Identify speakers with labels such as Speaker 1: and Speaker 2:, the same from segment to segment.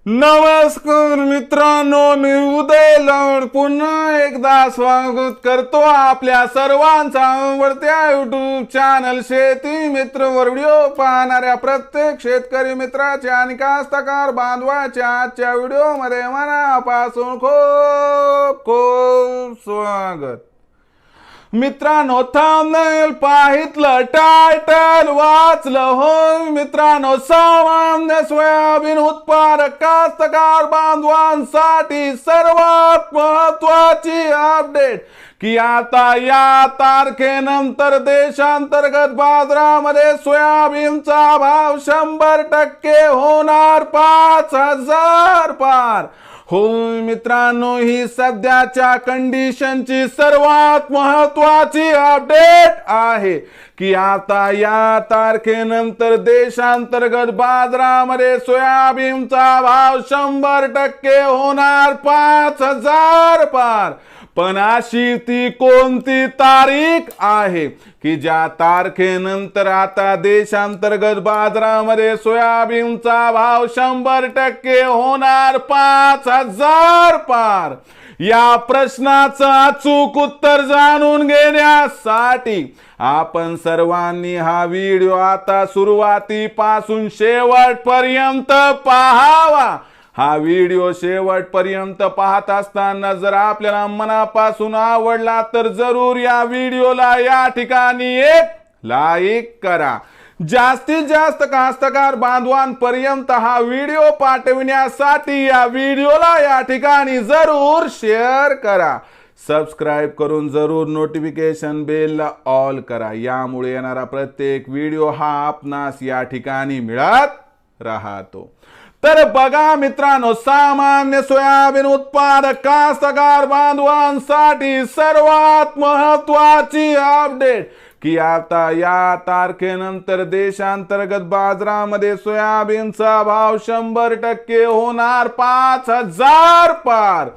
Speaker 1: नमस्कार मित्रांनो, मी उदय लवड पुन्हा एकदा स्वागत करतो आपल्या सर्वांचा आवडत्या युट्यूब चॅनल शेती मित्रवर व्हिडिओ पाहणाऱ्या प्रत्येक शेतकरी मित्राच्या आणि कास्तकार बांधवाच्या आजच्या व्हिडिओमध्ये मनापासून खूप खूप स्वागत। मित्रांनो, थंबनेल पाहितलं, टायटल वाचलं होय मित्रांनो। सामान्य सोयाबीन उत्पादक कास्तकार बांधवांसाठी सर्वात महत्त्वाची अपडेट की आता या तारखेनंतर देशांतर्गत बाजारामध्ये सोयाबीनचा भाव 100% होणार 5,000 पार। होय मित्रांनो, ही सध्याच्या कंडिशनची सर्वात महत्त्वाची अपडेट आहे की आता या तारखेनंतर देशांतर्गत बाजारामध्ये सोयाबीनचा भाव 100% होणार 5,000 पार। पण अशी ती कोणती तारीख आहे की ज्या तारखेनंतर आता देशांतर्गत बाजारामध्ये सोयाबीनचा भाव 100% होणार 5,000 पार? या प्रश्नाचं अचूक उत्तर जाणून घेण्यासाठी आपण सर्वांनी हा व्हिडिओ आता सुरुवातीपासून शेवटपर्यंत पाहावा। हा व्हिडिओ शेवटपर्यंत पाहत असताना जर आपल्याला मनापासून आवडला तर जरूर या व्हिडिओला या ठिकाणी एक लाईक करा। जास्तीत जास्त कास्तकार बांधवांपर्यंत हा व्हिडिओ पाठविण्यासाठी या व्हिडिओला या ठिकाणी जरूर शेअर करा। सबस्क्राइब करून जरूर नोटिफिकेशन बेलला ऑल करा। यामुळे येणारा प्रत्येक व्हिडिओ हा आपणास या ठिकाणी मिळत राहतो। तर बघा मित्रांनो, सामान्य सोयाबीन उत्पादक कास्तकार बांधवांसाठी सर्वात महत्त्वाची अपडेट की आता या तारखेनंतर देशांतर्गत बाजारामध्ये सोयाबीनचा भाव 100% होणार 5,000 पार।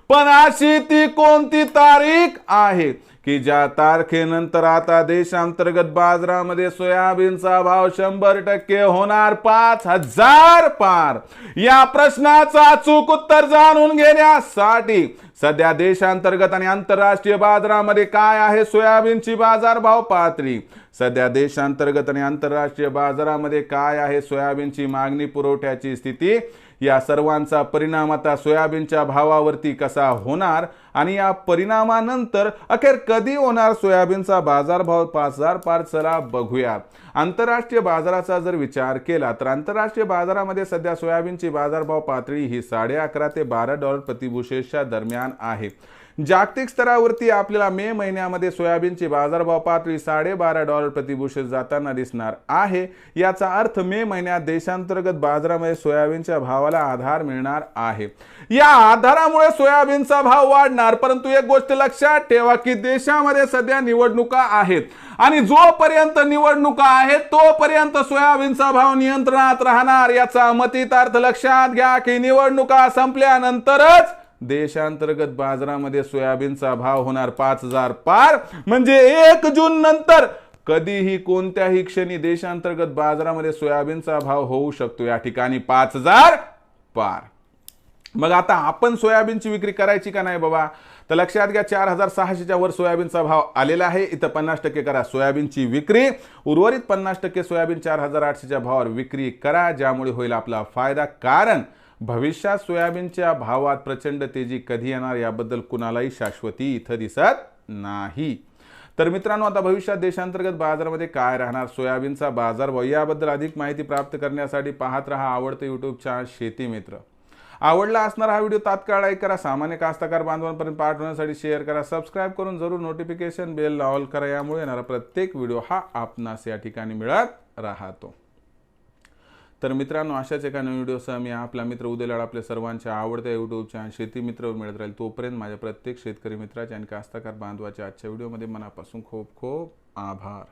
Speaker 1: पण अशी ती कोणती तारीख आहे की ज्या तारखेनंतर आता देशांतर्गत बाजारामध्ये सोयाबीनचा भाव 100% होणार 5,000 पार? या प्रश्नाचं अचूक उत्तर जाणून घेण्यासाठी सध्या देशांतर्गत आणि आंतरराष्ट्रीय बाजारामध्ये काय आहे सोयाबीनची बाजारभाव पातळी, सध्या देशांतर्गत आणि आंतरराष्ट्रीय बाजारामध्ये काय आहे सोयाबीनची मागणी पुरवठ्याची स्थिती, या सर्वांचा परिणाम आता सोयाबीनच्या भावावरती कसा होणार आणि या परिणामानंतर अखेर कधी होणार सोयाबीनचा बाजारभाव 5,000 पार? चला बघूया। आंतरराष्ट्रीय बाजाराचा जर विचार केला तर आंतरराष्ट्रीय बाजारामध्ये सध्या सोयाबीनची बाजारभाव पातळी ही $11.5 ते $12 प्रतिबुशेसच्या दरम्यान आहे। जागतिक स्तरावरती आपल्याला मे महिन्यामध्ये सोयाबीनची बाजारभाव पातळी $12.5 प्रतिबुशेस जाताना दिसणार आहे। याचा अर्थ मे महिन्यात देशांतर्गत बाजारामध्ये सोयाबीनच्या भावाला आधार मिळणार आहे। या आधारामुळे सोयाबीनचा भाव वाढणार। परंतु एक गोष्ट लक्षात ठेवा की देशामध्ये सध्या निवडणुका आहेत आणि जोपर्यंत निवडणुका आहेत तोपर्यंत सोयाबीनचा भाव नियंत्रणात राहणार। याचा मतितार्थ लक्षात घ्या की निवडणुका संपल्यानंतरच देशांतर्गत बाजारामध्ये सोयाबीनचा भाव होणार 5,000 पार। म्हणजे 1 जून नंतर कधीही कोणत्याही क्षणी देशांतर्गत बाजारामध्ये सोयाबीनचा भाव होऊ शकतो या ठिकाणी 5,000 पार। मग आता आपण सोयाबीनची विक्री करायची का नाही बाबा? तर लक्षात घ्या 4,600च्या वर सोयाबीनचा भाव आलेला आहे। इथं 50% करा सोयाबीनची विक्री, उर्वरित 50% सोयाबीन 4,800च्या भावावर विक्री करा, ज्यामुळे होईल आपला फायदा। कारण भविष्यात सोयाबीनच्या भावात प्रचंड तेजी कधी येणार याबद्दल कुणालाही शाश्वती इथं दिसत नाही। तर मित्रांनो, आता भविष्यात देशांतर्गत बाजारामध्ये काय राहणार, सोयाबीनचा बाजारभाव याबद्दल अधिक माहिती प्राप्त करण्यासाठी पाहत रहा आवडतं यूट्यूब चॅनल शेती मित्र। आवडला असणारा हा व्हिडिओ तात्काळ लाईक करा, सामान्य कास्तकार बांधवांपर्यंत पाठवण्यासाठी शेअर करा, सबस्क्राइब करून जरूर नोटिफिकेशन बेल ऑल करा। यामुळे येणारा प्रत्येक व्हिडिओ हा आपणास या ठिकाणी मिळत राहतो। तर मित्रांनो, अशाच एका नवीन व्हिडिओसह मी आपला मित्र उदय लवड आपल्या सर्वांच्या आवडत्या यूट्यूब चॅनल शेती मित्रवर मिळत राहील। तोपर्यंत माझ्या प्रत्येक शेतकरी मित्राच्या आणि कास्तकार बांधवाच्या आजच्या व्हिडिओमध्ये मनापासून खूप खूप आभार।